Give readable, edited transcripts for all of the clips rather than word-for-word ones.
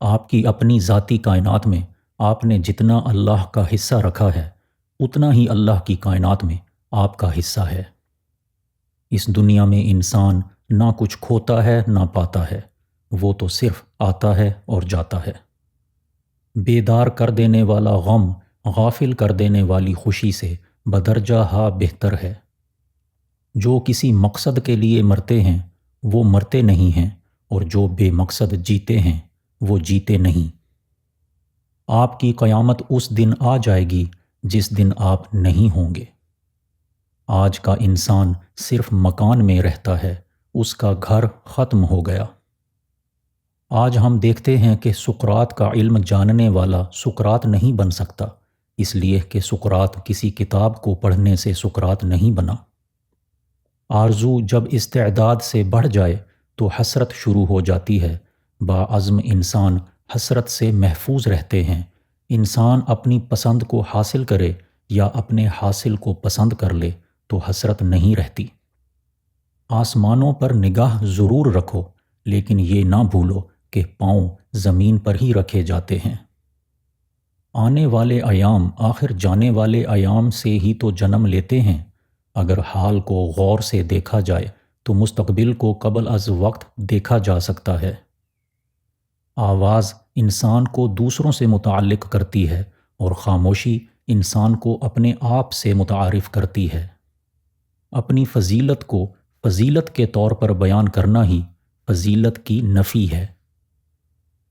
آپ کی اپنی ذاتی کائنات میں آپ نے جتنا اللہ کا حصہ رکھا ہے اتنا ہی اللہ کی کائنات میں آپ کا حصہ ہے۔ اس دنیا میں انسان نہ کچھ کھوتا ہے نہ پاتا ہے، وہ تو صرف آتا ہے اور جاتا ہے۔ بیدار کر دینے والا غم غافل کر دینے والی خوشی سے بدرجہ ہا بہتر ہے۔ جو کسی مقصد کے لیے مرتے ہیں وہ مرتے نہیں ہیں، اور جو بے مقصد جیتے ہیں وہ جیتے نہیں۔ آپ کی قیامت اس دن آ جائے گی جس دن آپ نہیں ہوں گے۔ آج کا انسان صرف مکان میں رہتا ہے، اس کا گھر ختم ہو گیا۔ آج ہم دیکھتے ہیں کہ سقراط کا علم جاننے والا سقراط نہیں بن سکتا، اس لیے کہ سقراط کسی کتاب کو پڑھنے سے سقراط نہیں بنا۔ آرزو جب استعداد سے بڑھ جائے تو حسرت شروع ہو جاتی ہے۔ باعزم انسان حسرت سے محفوظ رہتے ہیں۔ انسان اپنی پسند کو حاصل کرے یا اپنے حاصل کو پسند کر لے تو حسرت نہیں رہتی۔ آسمانوں پر نگاہ ضرور رکھو، لیکن یہ نہ بھولو کہ پاؤں زمین پر ہی رکھے جاتے ہیں۔ آنے والے ایام آخر جانے ایام ایام سے ہی تو جنم لیتے ہیں۔ اگر حال کو غور سے دیکھا جائے تو مستقبل کو قبل از وقت دیکھا جا سکتا ہے۔ آواز انسان کو دوسروں سے متعلق کرتی ہے اور خاموشی انسان کو اپنے آپ سے متعارف کرتی ہے۔ اپنی فضیلت کو فضیلت کے طور پر بیان کرنا ہی فضیلت کی نفی ہے۔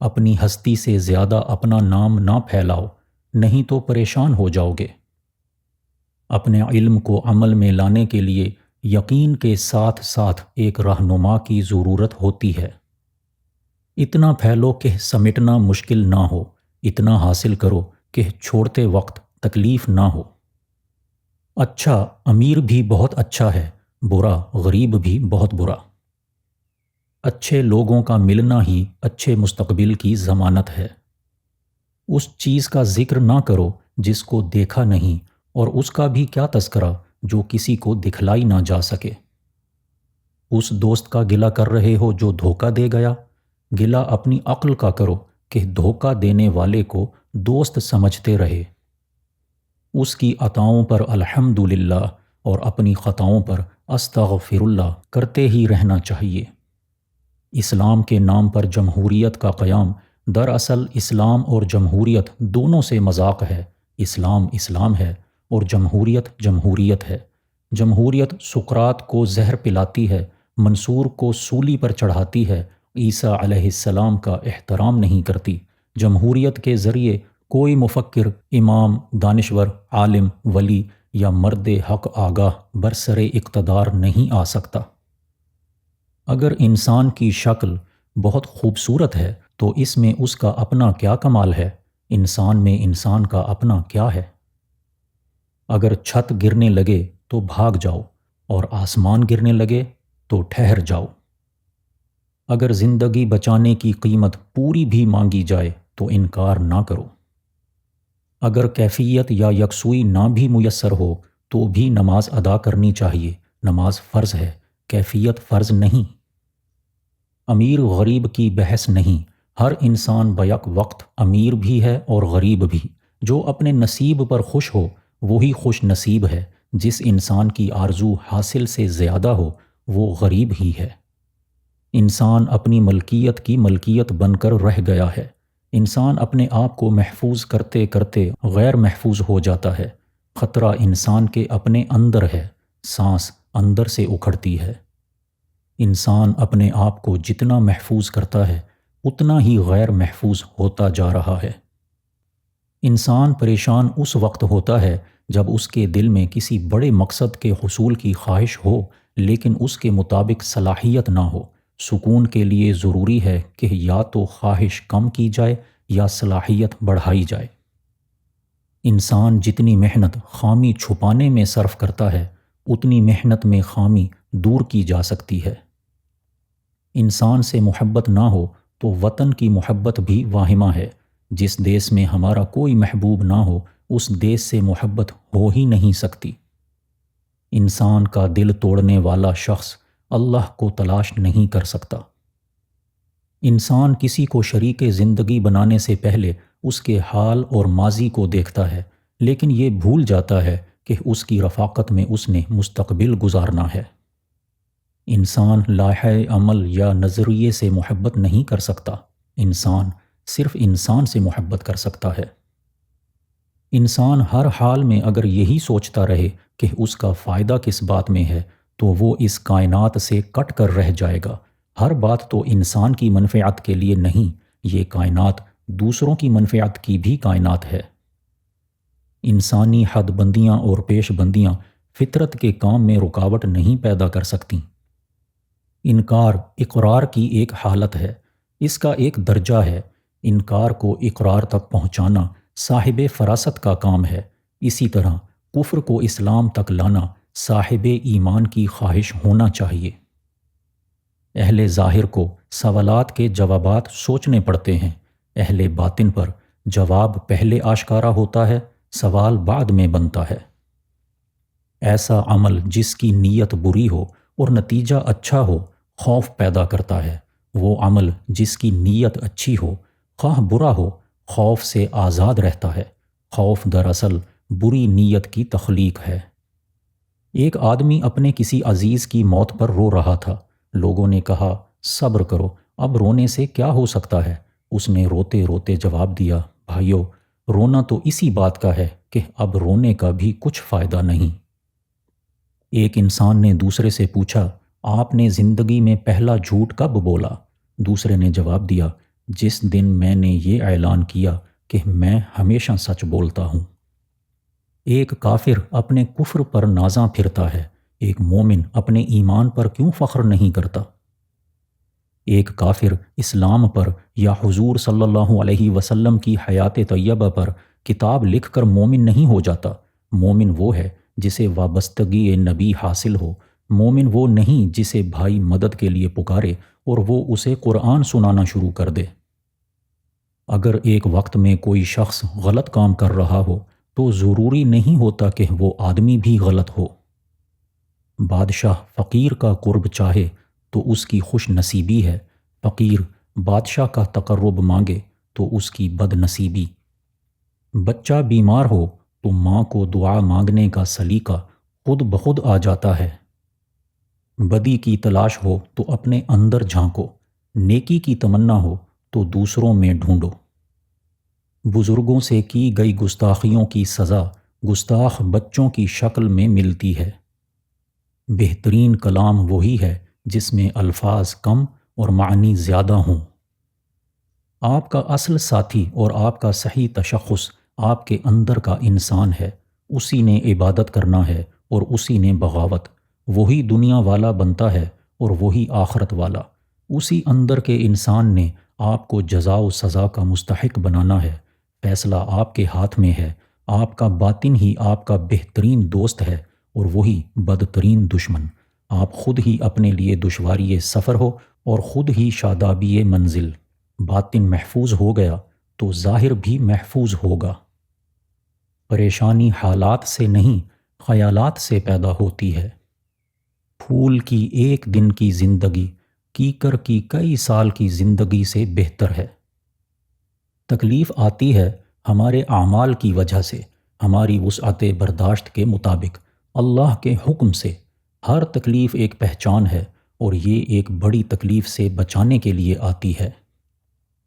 اپنی ہستی سے زیادہ اپنا نام نہ پھیلاؤ، نہیں تو پریشان ہو جاؤ گے۔ اپنے علم کو عمل میں لانے کے لیے یقین کے ساتھ ساتھ ایک رہنما کی ضرورت ہوتی ہے۔ اتنا پھیلو کہ سمیٹنا مشکل نہ ہو، اتنا حاصل کرو کہ چھوڑتے وقت تکلیف نہ ہو۔ اچھا امیر بھی بہت اچھا ہے، برا غریب بھی بہت برا۔ اچھے لوگوں کا ملنا ہی اچھے مستقبل کی ضمانت ہے۔ اس چیز کا ذکر نہ کرو جس کو دیکھا نہیں، اور اس کا بھی کیا تذکرہ جو کسی کو دکھلائی نہ جا سکے۔ اس دوست کا گلہ کر رہے ہو جو دھوکہ دے گیا، گلہ اپنی عقل کا کرو کہ دھوکہ دینے والے کو دوست سمجھتے رہے۔ اس کی عطاؤں پر الحمدللہ اور اپنی خطاؤں پر استغفر اللہ کرتے ہی رہنا چاہیے۔ اسلام کے نام پر جمہوریت کا قیام دراصل اسلام اور جمہوریت دونوں سے مذاق ہے۔ اسلام اسلام ہے اور جمہوریت جمہوریت ہے۔ جمہوریت سقراط کو زہر پلاتی ہے، منصور کو سولی پر چڑھاتی ہے، عیسیٰ علیہ السلام کا احترام نہیں کرتی۔ جمہوریت کے ذریعے کوئی مفکر، امام، دانشور، عالم، ولی یا مرد حق آگاہ برسر اقتدار نہیں آ سکتا۔ اگر انسان کی شکل بہت خوبصورت ہے تو اس میں اس کا اپنا کیا کمال ہے؟ انسان میں انسان کا اپنا کیا ہے؟ اگر چھت گرنے لگے تو بھاگ جاؤ، اور آسمان گرنے لگے تو ٹھہر جاؤ۔ اگر زندگی بچانے کی قیمت پوری بھی مانگی جائے تو انکار نہ کرو۔ اگر کیفیت یا یکسوئی نہ بھی میسر ہو تو بھی نماز ادا کرنی چاہیے۔ نماز فرض ہے، کیفیت فرض نہیں۔ امیر غریب کی بحث نہیں، ہر انسان بیک وقت امیر بھی ہے اور غریب بھی۔ جو اپنے نصیب پر خوش ہو وہی خوش نصیب ہے۔ جس انسان کی آرزو حاصل سے زیادہ ہو وہ غریب ہی ہے۔ انسان اپنی ملکیت کی ملکیت بن کر رہ گیا ہے۔ انسان اپنے آپ کو محفوظ کرتے کرتے غیر محفوظ ہو جاتا ہے۔ خطرہ انسان کے اپنے اندر ہے، سانس اندر سے اکھڑتی ہے۔ انسان اپنے آپ کو جتنا محفوظ کرتا ہے اتنا ہی غیر محفوظ ہوتا جا رہا ہے۔ انسان پریشان اس وقت ہوتا ہے جب اس کے دل میں کسی بڑے مقصد کے حصول کی خواہش ہو لیکن اس کے مطابق صلاحیت نہ ہو۔ سکون کے لیے ضروری ہے کہ یا تو خواہش کم کی جائے یا صلاحیت بڑھائی جائے۔ انسان جتنی محنت خامی چھپانے میں صرف کرتا ہے اتنی محنت میں خامی دور کی جا سکتی ہے۔ انسان سے محبت نہ ہو تو وطن کی محبت بھی واہمہ ہے۔ جس دیس میں ہمارا کوئی محبوب نہ ہو اس دیس سے محبت ہو ہی نہیں سکتی۔ انسان کا دل توڑنے والا شخص اللہ کو تلاش نہیں کر سکتا۔ انسان کسی کو شریک زندگی بنانے سے پہلے اس کے حال اور ماضی کو دیکھتا ہے، لیکن یہ بھول جاتا ہے کہ اس کی رفاقت میں اس نے مستقبل گزارنا ہے۔ انسان لائحہ عمل یا نظریے سے محبت نہیں کر سکتا، انسان صرف انسان سے محبت کر سکتا ہے۔ انسان ہر حال میں اگر یہی سوچتا رہے کہ اس کا فائدہ کس بات میں ہے تو وہ اس کائنات سے کٹ کر رہ جائے گا۔ ہر بات تو انسان کی منفعت کے لیے نہیں، یہ کائنات دوسروں کی منفعت کی بھی کائنات ہے۔ انسانی حد بندیاں اور پیش بندیاں فطرت کے کام میں رکاوٹ نہیں پیدا کر سکتیں۔ انکار اقرار کی ایک حالت ہے، اس کا ایک درجہ ہے۔ انکار کو اقرار تک پہنچانا صاحب فراست کا کام ہے، اسی طرح کفر کو اسلام تک لانا صاحب ایمان کی خواہش ہونا چاہیے۔ اہل ظاہر کو سوالات کے جوابات سوچنے پڑتے ہیں، اہل باطن پر جواب پہلے آشکارا ہوتا ہے، سوال بعد میں بنتا ہے۔ ایسا عمل جس کی نیت بری ہو اور نتیجہ اچھا ہو خوف پیدا کرتا ہے، وہ عمل جس کی نیت اچھی ہو خواہ برا ہو خوف سے آزاد رہتا ہے۔ خوف دراصل بری نیت کی تخلیق ہے۔ ایک آدمی اپنے کسی عزیز کی موت پر رو رہا تھا، لوگوں نے کہا صبر کرو، اب رونے سے کیا ہو سکتا ہے؟ اس نے روتے روتے جواب دیا، بھائیو رونا تو اسی بات کا ہے کہ اب رونے کا بھی کچھ فائدہ نہیں۔ ایک انسان نے دوسرے سے پوچھا، آپ نے زندگی میں پہلا جھوٹ کب بولا؟ دوسرے نے جواب دیا، جس دن میں نے یہ اعلان کیا کہ میں ہمیشہ سچ بولتا ہوں۔ ایک کافر اپنے کفر پر نازاں پھرتا ہے، ایک مومن اپنے ایمان پر کیوں فخر نہیں کرتا؟ ایک کافر اسلام پر یا حضور صلی اللہ علیہ وسلم کی حیات طیبہ پر کتاب لکھ کر مومن نہیں ہو جاتا۔ مومن وہ ہے جسے وابستگی نبی حاصل ہو، مومن وہ نہیں جسے بھائی مدد کے لیے پکارے اور وہ اسے قرآن سنانا شروع کر دے۔ اگر ایک وقت میں کوئی شخص غلط کام کر رہا ہو تو ضروری نہیں ہوتا کہ وہ آدمی بھی غلط ہو۔ بادشاہ فقیر کا قرب چاہے تو اس کی خوش نصیبی ہے، فقیر بادشاہ کا تقرب مانگے تو اس کی بد نصیبی۔ بچہ بیمار ہو تو ماں کو دعا مانگنے کا سلیقہ خود بخود آ جاتا ہے۔ بدی کی تلاش ہو تو اپنے اندر جھانکو، نیکی کی تمنا ہو تو دوسروں میں ڈھونڈو۔ بزرگوں سے کی گئی گستاخیوں کی سزا گستاخ بچوں کی شکل میں ملتی ہے۔ بہترین کلام وہی ہے جس میں الفاظ کم اور معنی زیادہ ہوں۔ آپ کا اصل ساتھی اور آپ کا صحیح تشخص آپ کے اندر کا انسان ہے، اسی نے عبادت کرنا ہے اور اسی نے بغاوت۔ وہی دنیا والا بنتا ہے اور وہی آخرت والا۔ اسی اندر کے انسان نے آپ کو جزا و سزا کا مستحق بنانا ہے۔ فیصلہ آپ کے ہاتھ میں ہے، آپ کا باطن ہی آپ کا بہترین دوست ہے اور وہی بدترین دشمن۔ آپ خود ہی اپنے لیے دشواری سفر ہو اور خود ہی شادابی منزل۔ باطن محفوظ ہو گیا تو ظاہر بھی محفوظ ہوگا۔ پریشانی حالات سے نہیں، خیالات سے پیدا ہوتی ہے۔ پھول کی ایک دن کی زندگی کیکر کی کئی سال کی زندگی سے بہتر ہے۔ تکلیف آتی ہے ہمارے اعمال کی وجہ سے، ہماری وسعت برداشت کے مطابق، اللہ کے حکم سے۔ ہر تکلیف ایک پہچان ہے اور یہ ایک بڑی تکلیف سے بچانے کے لیے آتی ہے۔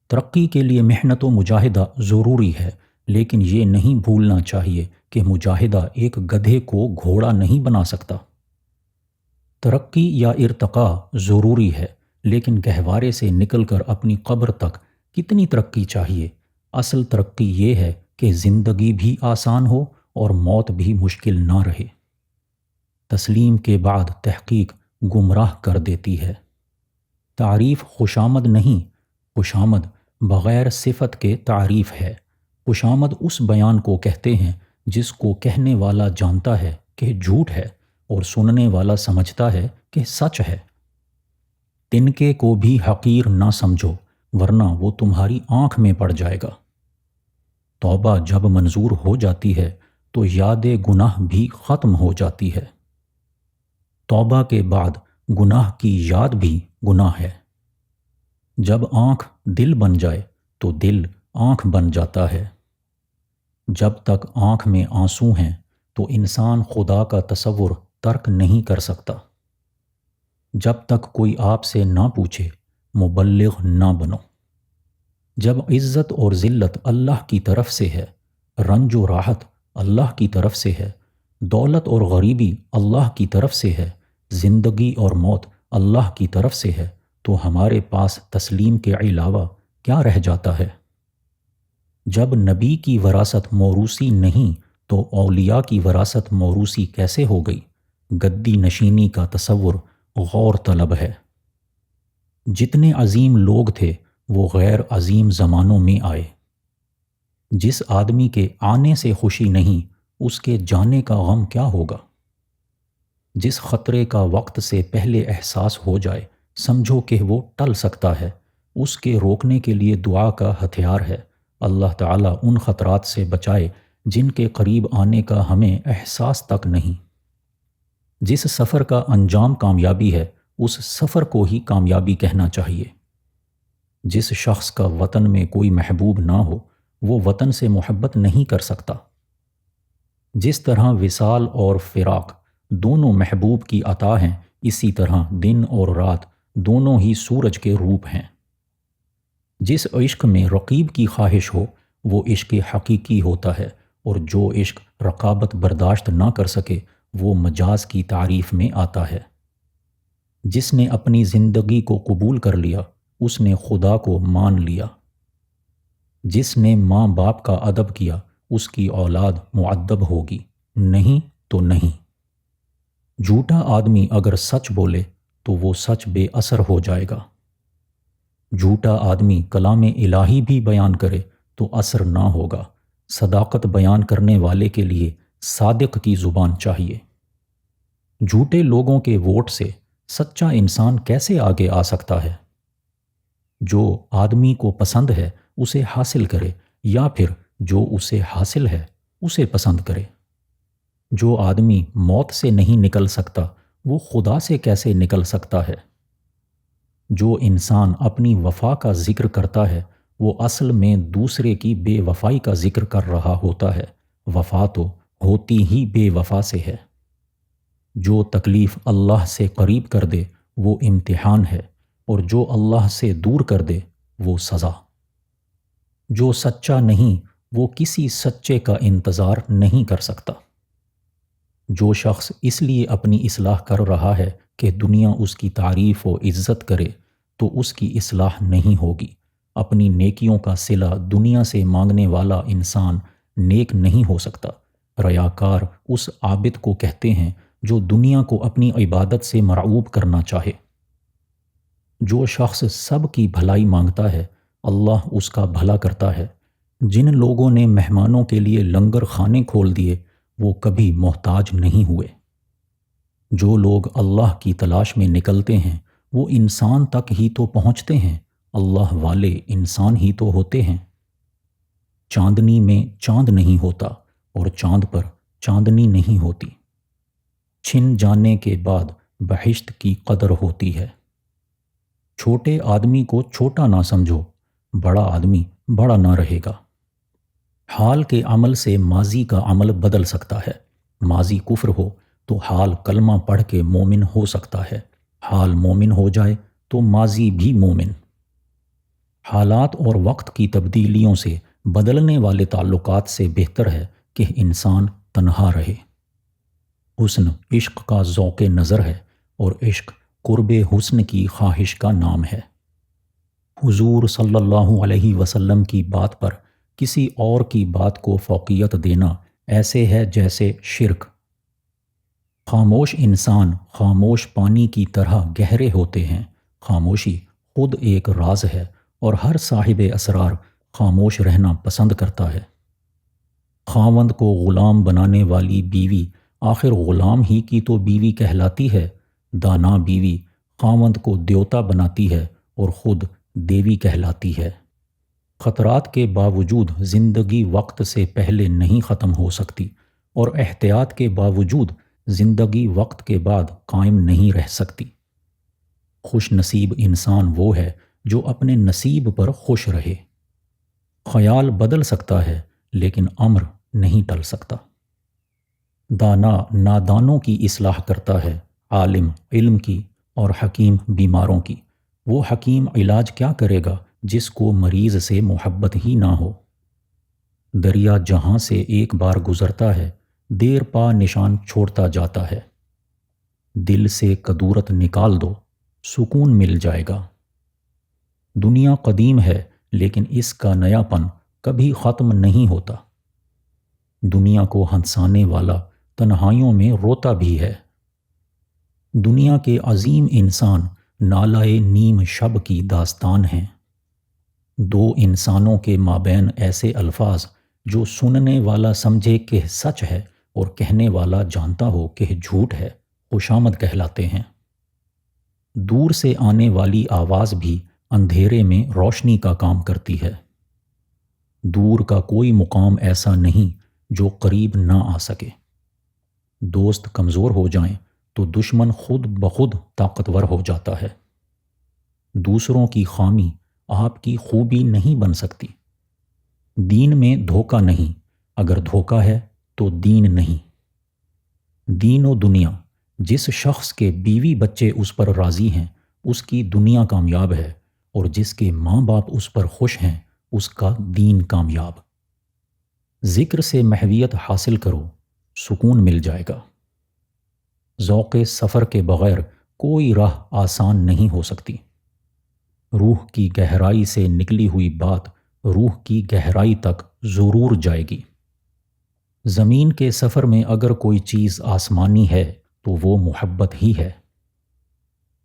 ترقی کے لیے محنت و مجاہدہ ضروری ہے، لیکن یہ نہیں بھولنا چاہیے کہ مجاہدہ ایک گدھے کو گھوڑا نہیں بنا سکتا۔ ترقی یا ارتقاء ضروری ہے، لیکن گہوارے سے نکل کر اپنی قبر تک کتنی ترقی چاہیے؟ اصل ترقی یہ ہے کہ زندگی بھی آسان ہو اور موت بھی مشکل نہ رہے۔ تسلیم کے بعد تحقیق گمراہ کر دیتی ہے۔ تعریف خوشامد نہیں، خوشامد بغیر صفت کے تعریف ہے۔ خوشامد اس بیان کو کہتے ہیں جس کو کہنے والا جانتا ہے کہ جھوٹ ہے اور سننے والا سمجھتا ہے کہ سچ ہے۔ تنکے کو بھی حقیر نہ سمجھو ورنہ وہ تمہاری آنکھ میں پڑ جائے گا۔ توبہ جب منظور ہو جاتی ہے تو یاد گناہ بھی ختم ہو جاتی ہے۔ توبہ کے بعد گناہ کی یاد بھی گناہ ہے۔ جب آنکھ دل بن جائے تو دل آنکھ بن جاتا ہے۔ جب تک آنکھ میں آنسو ہیں تو انسان خدا کا تصور ترک نہیں کر سکتا۔ جب تک کوئی آپ سے نہ پوچھے مبلغ نہ بنو۔ جب عزت اور ذلت اللہ کی طرف سے ہے، رنج و راحت اللہ کی طرف سے ہے، دولت اور غریبی اللہ کی طرف سے ہے، زندگی اور موت اللہ کی طرف سے ہے، تو ہمارے پاس تسلیم کے علاوہ کیا رہ جاتا ہے؟ جب نبی کی وراثت موروثی نہیں تو اولیاء کی وراثت موروثی کیسے ہو گئی؟ گدی نشینی کا تصور غور طلب ہے۔ جتنے عظیم لوگ تھے وہ غیر عظیم زمانوں میں آئے۔ جس آدمی کے آنے سے خوشی نہیں، اس کے جانے کا غم کیا ہوگا؟ جس خطرے کا وقت سے پہلے احساس ہو جائے، سمجھو کہ وہ ٹل سکتا ہے، اس کے روکنے کے لیے دعا کا ہتھیار ہے۔ اللہ تعالیٰ ان خطرات سے بچائے جن کے قریب آنے کا ہمیں احساس تک نہیں۔ جس سفر کا انجام کامیابی ہے، اس سفر کو ہی کامیابی کہنا چاہیے۔ جس شخص کا وطن میں کوئی محبوب نہ ہو، وہ وطن سے محبت نہیں کر سکتا۔ جس طرح وصال اور فراق دونوں محبوب کی عطا ہیں، اسی طرح دن اور رات دونوں ہی سورج کے روپ ہیں۔ جس عشق میں رقیب کی خواہش ہو وہ عشق حقیقی ہوتا ہے، اور جو عشق رقابت برداشت نہ کر سکے وہ مجاز کی تعریف میں آتا ہے۔ جس نے اپنی زندگی کو قبول کر لیا اس نے خدا کو مان لیا۔ جس نے ماں باپ کا ادب کیا اس کی اولاد مؤدب ہوگی، نہیں تو نہیں۔ جھوٹا آدمی اگر سچ بولے تو وہ سچ بے اثر ہو جائے گا۔ جھوٹا آدمی کلام الہی بھی بیان کرے تو اثر نہ ہوگا۔ صداقت بیان کرنے والے کے لیے صادق کی زبان چاہیے۔ جھوٹے لوگوں کے ووٹ سے سچا انسان کیسے آگے آ سکتا ہے؟ جو آدمی کو پسند ہے اسے حاصل کرے، یا پھر جو اسے حاصل ہے اسے پسند کرے۔ جو آدمی موت سے نہیں نکل سکتا وہ خدا سے کیسے نکل سکتا ہے؟ جو انسان اپنی وفا کا ذکر کرتا ہے وہ اصل میں دوسرے کی بے وفائی کا ذکر کر رہا ہوتا ہے۔ وفا تو ہوتی ہی بے وفا سے ہے۔ جو تکلیف اللہ سے قریب کر دے وہ امتحان ہے، اور جو اللہ سے دور کر دے وہ سزا۔ جو سچا نہیں وہ کسی سچے کا انتظار نہیں کر سکتا۔ جو شخص اس لیے اپنی اصلاح کر رہا ہے کہ دنیا اس کی تعریف و عزت کرے تو اس کی اصلاح نہیں ہوگی۔ اپنی نیکیوں کا صلہ دنیا سے مانگنے والا انسان نیک نہیں ہو سکتا۔ ریاکار اس عابد کو کہتے ہیں جو دنیا کو اپنی عبادت سے مرعوب کرنا چاہے۔ جو شخص سب کی بھلائی مانگتا ہے اللہ اس کا بھلا کرتا ہے۔ جن لوگوں نے مہمانوں کے لیے لنگر خانے کھول دیے وہ کبھی محتاج نہیں ہوئے۔ جو لوگ اللہ کی تلاش میں نکلتے ہیں وہ انسان تک ہی تو پہنچتے ہیں، اللہ والے انسان ہی تو ہوتے ہیں۔ چاندنی میں چاند نہیں ہوتا اور چاند پر چاندنی نہیں ہوتی۔ چھن جانے کے بعد بہشت کی قدر ہوتی ہے۔ چھوٹے آدمی کو چھوٹا نہ سمجھو، بڑا آدمی بڑا نہ رہے گا۔ حال کے عمل سے ماضی کا عمل بدل سکتا ہے۔ ماضی کفر ہو تو حال کلمہ پڑھ کے مومن ہو سکتا ہے، حال مومن ہو جائے تو ماضی بھی مومن۔ حالات اور وقت کی تبدیلیوں سے بدلنے والے تعلقات سے بہتر ہے کہ انسان تنہا رہے۔ حسن عشق کا ذوق نظر ہے، اور عشق قرب حسن کی خواہش کا نام ہے۔ حضور صلی اللہ علیہ وسلم کی بات پر کسی اور کی بات کو فوقیت دینا ایسے ہے جیسے شرک۔ خاموش انسان خاموش پانی کی طرح گہرے ہوتے ہیں۔ خاموشی خود ایک راز ہے، اور ہر صاحب اسرار خاموش رہنا پسند کرتا ہے۔ خاوند کو غلام بنانے والی بیوی آخر غلام ہی کی تو بیوی کہلاتی ہے۔ دانا بیوی خاوند کو دیوتا بناتی ہے اور خود دیوی کہلاتی ہے۔ خطرات کے باوجود زندگی وقت سے پہلے نہیں ختم ہو سکتی، اور احتیاط کے باوجود زندگی وقت کے بعد قائم نہیں رہ سکتی۔ خوش نصیب انسان وہ ہے جو اپنے نصیب پر خوش رہے۔ خیال بدل سکتا ہے لیکن امر نہیں ٹل سکتا۔ دانا نادانوں کی اصلاح کرتا ہے، عالم علم کی اور حکیم بیماروں کی۔ وہ حکیم علاج کیا کرے گا جس کو مریض سے محبت ہی نہ ہو؟ دریا جہاں سے ایک بار گزرتا ہے دیر پا نشان چھوڑتا جاتا ہے۔ دل سے کدورت نکال دو، سکون مل جائے گا۔ دنیا قدیم ہے لیکن اس کا نیا پن کبھی ختم نہیں ہوتا۔ دنیا کو ہنسانے والا تنہائیوں میں روتا بھی ہے۔ دنیا کے عظیم انسان نالائے نیم شب کی داستان ہیں۔ دو انسانوں کے مابین ایسے الفاظ جو سننے والا سمجھے کہ سچ ہے اور کہنے والا جانتا ہو کہ جھوٹ ہے، خوشامد کہلاتے ہیں۔ دور سے آنے والی آواز بھی اندھیرے میں روشنی کا کام کرتی ہے۔ دور کا کوئی مقام ایسا نہیں جو قریب نہ آ سکے۔ دوست کمزور ہو جائیں تو دشمن خود بخود طاقتور ہو جاتا ہے۔ دوسروں کی خامی آپ کی خوبی نہیں بن سکتی۔ دین میں دھوکہ نہیں، اگر دھوکہ ہے تو دین نہیں۔ دین و دنیا، جس شخص کے بیوی بچے اس پر راضی ہیں اس کی دنیا کامیاب ہے، اور جس کے ماں باپ اس پر خوش ہیں اس کا دین کامیاب۔ ذکر سے محویت حاصل کرو، سکون مل جائے گا۔ ذوق سفر کے بغیر کوئی راہ آسان نہیں ہو سکتی۔ روح کی گہرائی سے نکلی ہوئی بات روح کی گہرائی تک ضرور جائے گی۔ زمین کے سفر میں اگر کوئی چیز آسمانی ہے تو وہ محبت ہی ہے۔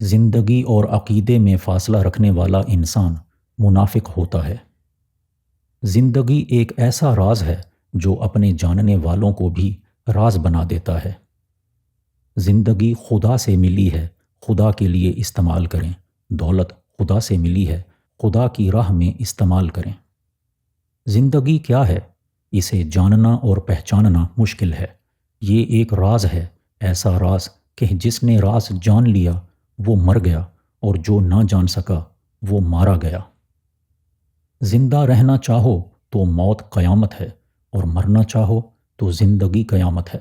زندگی اور عقیدے میں فاصلہ رکھنے والا انسان منافق ہوتا ہے۔ زندگی ایک ایسا راز ہے جو اپنے جاننے والوں کو بھی راز بنا دیتا ہے۔ زندگی خدا سے ملی ہے، خدا کے لیے استعمال کریں۔ دولت خدا سے ملی ہے، خدا کی راہ میں استعمال کریں۔ زندگی کیا ہے؟ اسے جاننا اور پہچاننا مشکل ہے۔ یہ ایک راز ہے، ایسا راز کہ جس نے راز جان لیا وہ مر گیا، اور جو نہ جان سکا وہ مارا گیا۔ زندہ رہنا چاہو تو موت قیامت ہے، اور مرنا چاہو تو زندگی قیامت ہے۔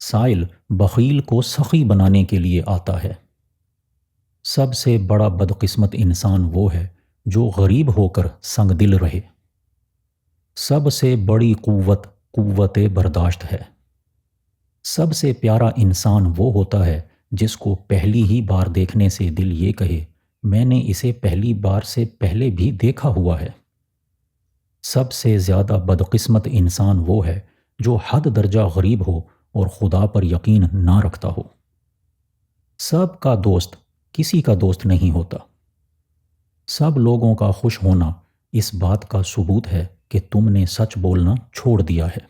سائل بخیل کو سخی بنانے کے لیے آتا ہے۔ سب سے بڑا بدقسمت انسان وہ ہے جو غریب ہو کر سنگ دل رہے۔ سب سے بڑی قوت قوت برداشت ہے۔ سب سے پیارا انسان وہ ہوتا ہے جس کو پہلی ہی بار دیکھنے سے دل یہ کہے میں نے اسے پہلی بار سے پہلے بھی دیکھا ہوا ہے۔ سب سے زیادہ بدقسمت انسان وہ ہے جو حد درجہ غریب ہو اور خدا پر یقین نہ رکھتا ہو۔ سب کا دوست کسی کا دوست نہیں ہوتا۔ سب لوگوں کا خوش ہونا اس بات کا ثبوت ہے کہ تم نے سچ بولنا چھوڑ دیا ہے۔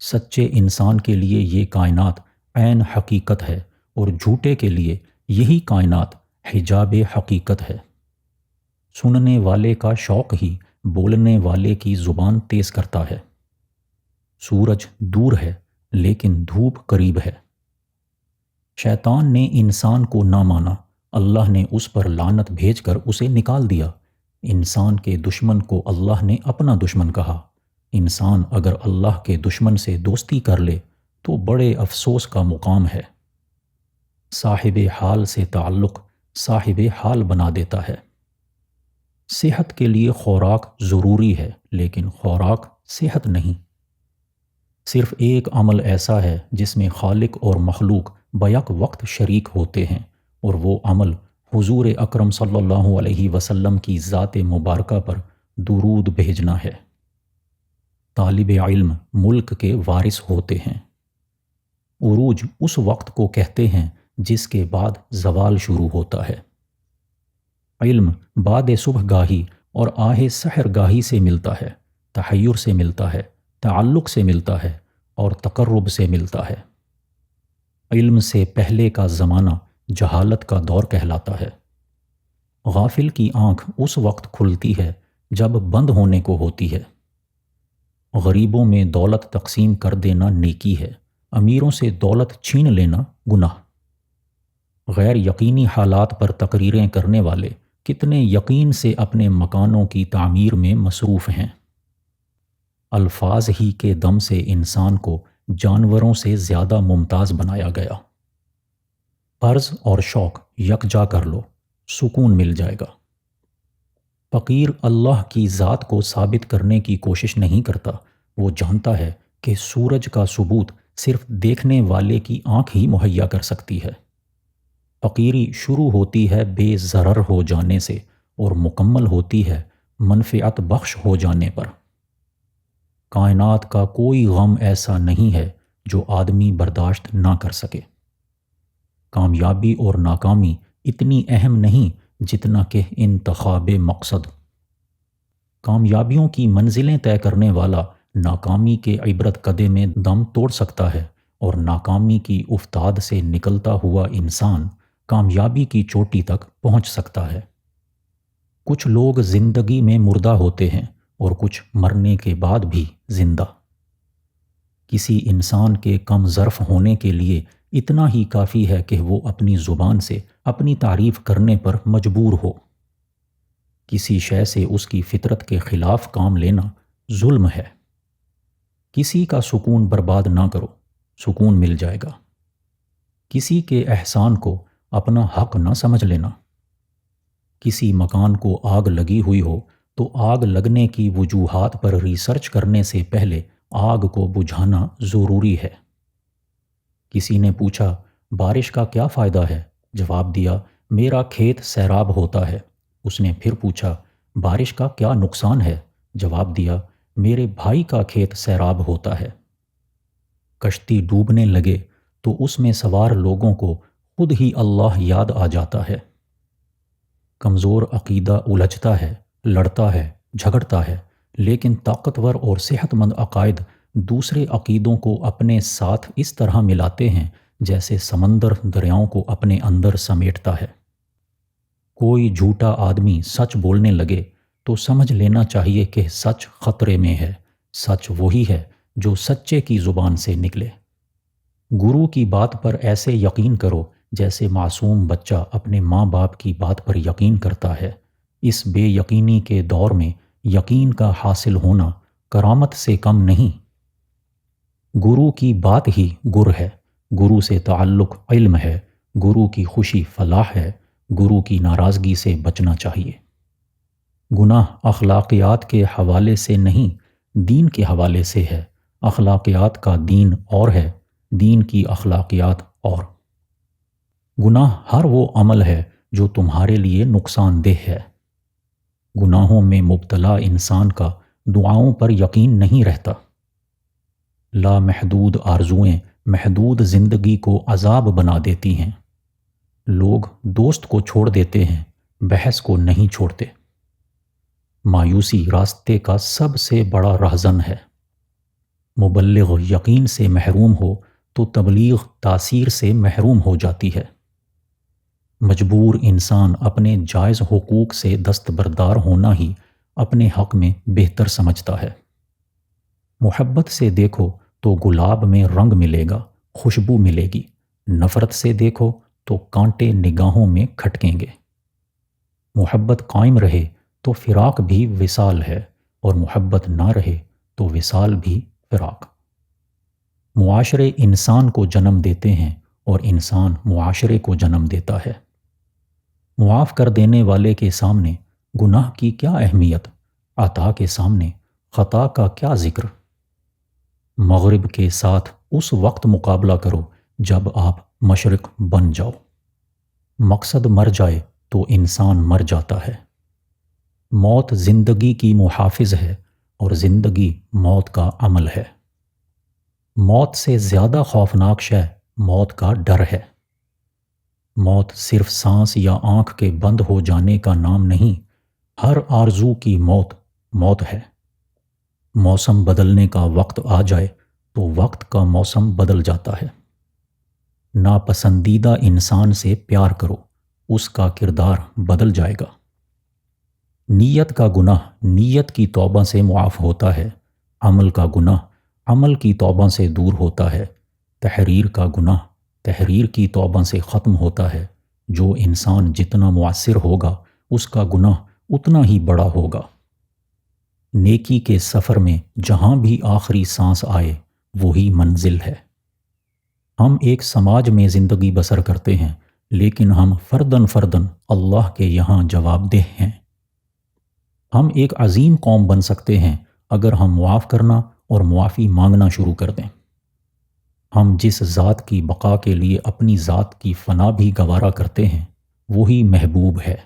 سچے انسان کے لیے یہ کائنات عین حقیقت ہے، اور جھوٹے کے لیے یہی کائنات حجاب حقیقت ہے۔ سننے والے کا شوق ہی بولنے والے کی زبان تیز کرتا ہے۔ سورج دور ہے لیکن دھوپ قریب ہے۔ شیطان نے انسان کو نہ مانا، اللہ نے اس پر لعنت بھیج کر اسے نکال دیا۔ انسان کے دشمن کو اللہ نے اپنا دشمن کہا۔ انسان اگر اللہ کے دشمن سے دوستی کر لے تو بڑے افسوس کا مقام ہے۔ صاحب حال سے تعلق صاحب حال بنا دیتا ہے۔ صحت کے لیے خوراک ضروری ہے لیکن خوراک صحت نہیں۔ صرف ایک عمل ایسا ہے جس میں خالق اور مخلوق بیک وقت شریک ہوتے ہیں، اور وہ عمل حضور اکرم صلی اللہ علیہ وسلم کی ذات مبارکہ پر درود بھیجنا ہے۔ طالب علم ملک کے وارث ہوتے ہیں۔ عروج اس وقت کو کہتے ہیں جس کے بعد زوال شروع ہوتا ہے۔ علم بعد صبح گاہی اور آہ سحر گاہی سے ملتا ہے، تحیر سے ملتا ہے، تعلق سے ملتا ہے اور تقرب سے ملتا ہے۔ علم سے پہلے کا زمانہ جہالت کا دور کہلاتا ہے۔ غافل کی آنکھ اس وقت کھلتی ہے جب بند ہونے کو ہوتی ہے۔ غریبوں میں دولت تقسیم کر دینا نیکی ہے، امیروں سے دولت چھین لینا گناہ۔ غیر یقینی حالات پر تقریریں کرنے والے کتنے یقین سے اپنے مکانوں کی تعمیر میں مصروف ہیں۔ الفاظ ہی کے دم سے انسان کو جانوروں سے زیادہ ممتاز بنایا گیا۔ فرض اور شوق یکجا کر لو، سکون مل جائے گا۔ فقیر اللہ کی ذات کو ثابت کرنے کی کوشش نہیں کرتا، وہ جانتا ہے کہ سورج کا ثبوت صرف دیکھنے والے کی آنکھ ہی مہیا کر سکتی ہے۔ فقیری شروع ہوتی ہے بے ضرر ہو جانے سے اور مکمل ہوتی ہے منفعت بخش ہو جانے پر۔ کائنات کا کوئی غم ایسا نہیں ہے جو آدمی برداشت نہ کر سکے۔ کامیابی اور ناکامی اتنی اہم نہیں جتنا کہ انتخاب مقصد۔ کامیابیوں کی منزلیں طے کرنے والا ناکامی کے عبرت کدے میں دم توڑ سکتا ہے، اور ناکامی کی افتاد سے نکلتا ہوا انسان کامیابی کی چوٹی تک پہنچ سکتا ہے۔ کچھ لوگ زندگی میں مردہ ہوتے ہیں اور کچھ مرنے کے بعد بھی زندہ۔ کسی انسان کے کم ظرف ہونے کے لیے اتنا ہی کافی ہے کہ وہ اپنی زبان سے اپنی تعریف کرنے پر مجبور ہو۔ کسی شے سے اس کی فطرت کے خلاف کام لینا ظلم ہے۔ کسی کا سکون برباد نہ کرو، سکون مل جائے گا۔ کسی کے احسان کو اپنا حق نہ سمجھ لینا۔ کسی مکان کو آگ لگی ہوئی ہو تو آگ لگنے کی وجوہات پر ریسرچ کرنے سے پہلے آگ کو بجھانا ضروری ہے۔ کسی نے پوچھا بارش کا کیا فائدہ ہے؟ جواب دیا میرا کھیت سیراب ہوتا ہے۔ اس نے پھر پوچھا بارش کا کیا نقصان ہے؟ جواب دیا میرے بھائی کا کھیت سیراب ہوتا ہے۔ کشتی ڈوبنے لگے تو اس میں سوار لوگوں کو خود ہی اللہ یاد آ جاتا ہے۔ کمزور عقیدہ الجھتا ہے، لڑتا ہے، جھگڑتا ہے، لیکن طاقتور اور صحت مند عقائد دوسرے عقیدوں کو اپنے ساتھ اس طرح ملاتے ہیں جیسے سمندر دریاؤں کو اپنے اندر سمیٹتا ہے۔ کوئی جھوٹا آدمی سچ بولنے لگے تو سمجھ لینا چاہیے کہ سچ خطرے میں ہے۔ سچ وہی ہے جو سچے کی زبان سے نکلے۔ گرو کی بات پر ایسے یقین کرو جیسے معصوم بچہ اپنے ماں باپ کی بات پر یقین کرتا ہے۔ اس بے یقینی کے دور میں یقین کا حاصل ہونا کرامت سے کم نہیں۔ گرو کی بات ہی گر ہے، گرو سے تعلق علم ہے، گرو کی خوشی فلاح ہے، گرو کی ناراضگی سے بچنا چاہیے۔ گناہ اخلاقیات کے حوالے سے نہیں، دین کے حوالے سے ہے۔ اخلاقیات کا دین اور ہے، دین کی اخلاقیات اور۔ گناہ ہر وہ عمل ہے جو تمہارے لیے نقصان دہ ہے۔ گناہوں میں مبتلا انسان کا دعاؤں پر یقین نہیں رہتا۔ لامحدود آرزوئیں محدود زندگی کو عذاب بنا دیتی ہیں۔ لوگ دوست کو چھوڑ دیتے ہیں، بحث کو نہیں چھوڑتے۔ مایوسی راستے کا سب سے بڑا رہزن ہے۔ مبلغ یقین سے محروم ہو تو تبلیغ تاثیر سے محروم ہو جاتی ہے۔ مجبور انسان اپنے جائز حقوق سے دستبردار ہونا ہی اپنے حق میں بہتر سمجھتا ہے۔ محبت سے دیکھو تو گلاب میں رنگ ملے گا، خوشبو ملے گی۔ نفرت سے دیکھو تو کانٹے نگاہوں میں کھٹکیں گے۔ محبت قائم رہے تو فراق بھی وصال ہے، اور محبت نہ رہے تو وصال بھی فراق۔ معاشرے انسان کو جنم دیتے ہیں اور انسان معاشرے کو جنم دیتا ہے۔ معاف کر دینے والے کے سامنے گناہ کی کیا اہمیت، عطا کے سامنے خطا کا کیا ذکر۔ مغرب کے ساتھ اس وقت مقابلہ کرو جب آپ مشرق بن جاؤ۔ مقصد مر جائے تو انسان مر جاتا ہے۔ موت زندگی کی محافظ ہے اور زندگی موت کا عمل ہے۔ موت سے زیادہ خوفناک شے موت کا ڈر ہے۔ موت صرف سانس یا آنکھ کے بند ہو جانے کا نام نہیں، ہر آرزو کی موت موت ہے۔ موسم بدلنے کا وقت آ جائے تو وقت کا موسم بدل جاتا ہے۔ ناپسندیدہ انسان سے پیار کرو، اس کا کردار بدل جائے گا۔ نیت کا گناہ نیت کی توبہ سے معاف ہوتا ہے، عمل کا گناہ عمل کی توبہ سے دور ہوتا ہے، تحریر کا گناہ تحریر کی توبہ سے ختم ہوتا ہے۔ جو انسان جتنا مؤثر ہوگا اس کا گناہ اتنا ہی بڑا ہوگا۔ نیکی کے سفر میں جہاں بھی آخری سانس آئے وہی منزل ہے۔ ہم ایک سماج میں زندگی بسر کرتے ہیں، لیکن ہم فرداً فرداً اللہ کے یہاں جواب دہ ہیں۔ ہم ایک عظیم قوم بن سکتے ہیں اگر ہم معاف کرنا اور معافی مانگنا شروع کر دیں۔ ہم جس ذات کی بقا کے لیے اپنی ذات کی فنا بھی گوارا کرتے ہیں وہی محبوب ہے۔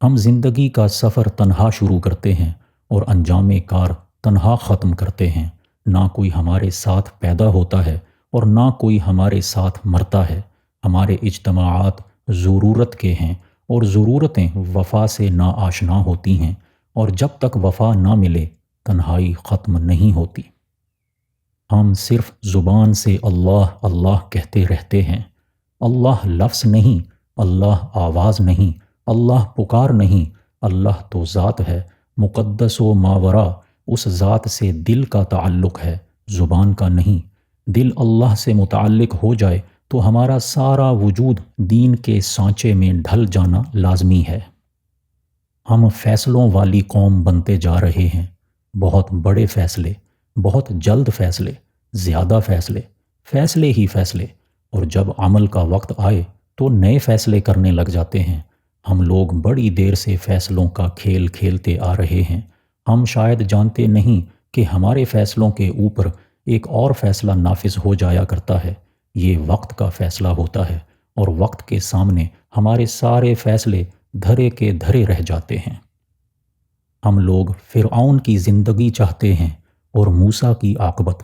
ہم زندگی کا سفر تنہا شروع کرتے ہیں اور انجام کار تنہا ختم کرتے ہیں۔ نہ کوئی ہمارے ساتھ پیدا ہوتا ہے اور نہ کوئی ہمارے ساتھ مرتا ہے۔ ہمارے اجتماعات ضرورت کے ہیں اور ضرورتیں وفا سے نا آشنا ہوتی ہیں، اور جب تک وفا نہ ملے تنہائی ختم نہیں ہوتی۔ ہم صرف زبان سے اللہ اللہ کہتے رہتے ہیں۔ اللہ لفظ نہیں، اللہ آواز نہیں، اللہ پکار نہیں، اللہ تو ذات ہے، مقدس و ماورا۔ اس ذات سے دل کا تعلق ہے، زبان کا نہیں۔ دل اللہ سے متعلق ہو جائے تو ہمارا سارا وجود دین کے سانچے میں ڈھل جانا لازمی ہے۔ ہم فیصلوں والی قوم بنتے جا رہے ہیں۔ بہت بڑے فیصلے، بہت جلد فیصلے، زیادہ فیصلے، فیصلے ہی فیصلے، اور جب عمل کا وقت آئے تو نئے فیصلے کرنے لگ جاتے ہیں۔ ہم لوگ بڑی دیر سے فیصلوں کا کھیل کھیلتے آ رہے ہیں۔ ہم شاید جانتے نہیں کہ ہمارے فیصلوں کے اوپر ایک اور فیصلہ نافذ ہو جایا کرتا ہے۔ یہ وقت کا فیصلہ ہوتا ہے، اور وقت کے سامنے ہمارے سارے فیصلے دھرے کے دھرے رہ جاتے ہیں۔ ہم لوگ فرعون کی زندگی چاہتے ہیں اور موسیٰ کی عاقبت۔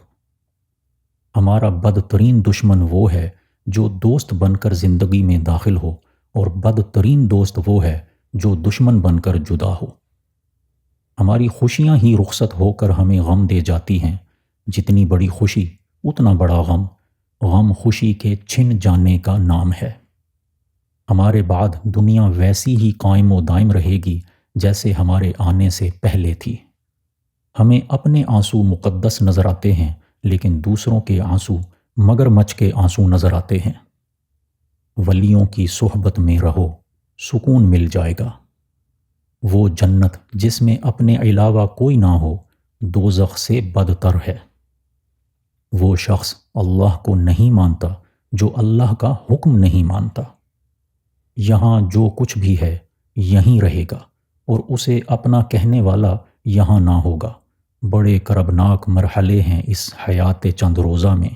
ہمارا بدترین دشمن وہ ہے جو دوست بن کر زندگی میں داخل ہو، اور بدترین دوست وہ ہے جو دشمن بن کر جدا ہو۔ ہماری خوشیاں ہی رخصت ہو کر ہمیں غم دے جاتی ہیں۔ جتنی بڑی خوشی اتنا بڑا غم۔ غم خوشی کے چھن جانے کا نام ہے۔ ہمارے بعد دنیا ویسی ہی قائم و دائم رہے گی جیسے ہمارے آنے سے پہلے تھی۔ ہمیں اپنے آنسو مقدس نظر آتے ہیں، لیکن دوسروں کے آنسو مگرمچھ کے آنسو نظر آتے ہیں۔ ولیوں کی صحبت میں رہو، سکون مل جائے گا۔ وہ جنت جس میں اپنے علاوہ کوئی نہ ہو دوزخ سے بدتر ہے۔ وہ شخص اللہ کو نہیں مانتا جو اللہ کا حکم نہیں مانتا۔ یہاں جو کچھ بھی ہے یہیں رہے گا، اور اسے اپنا کہنے والا یہاں نہ ہوگا۔ بڑے کربناک مرحلے ہیں اس حیات چند روزہ میں۔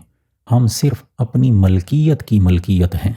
ہم صرف اپنی ملکیت کی ملکیت ہیں۔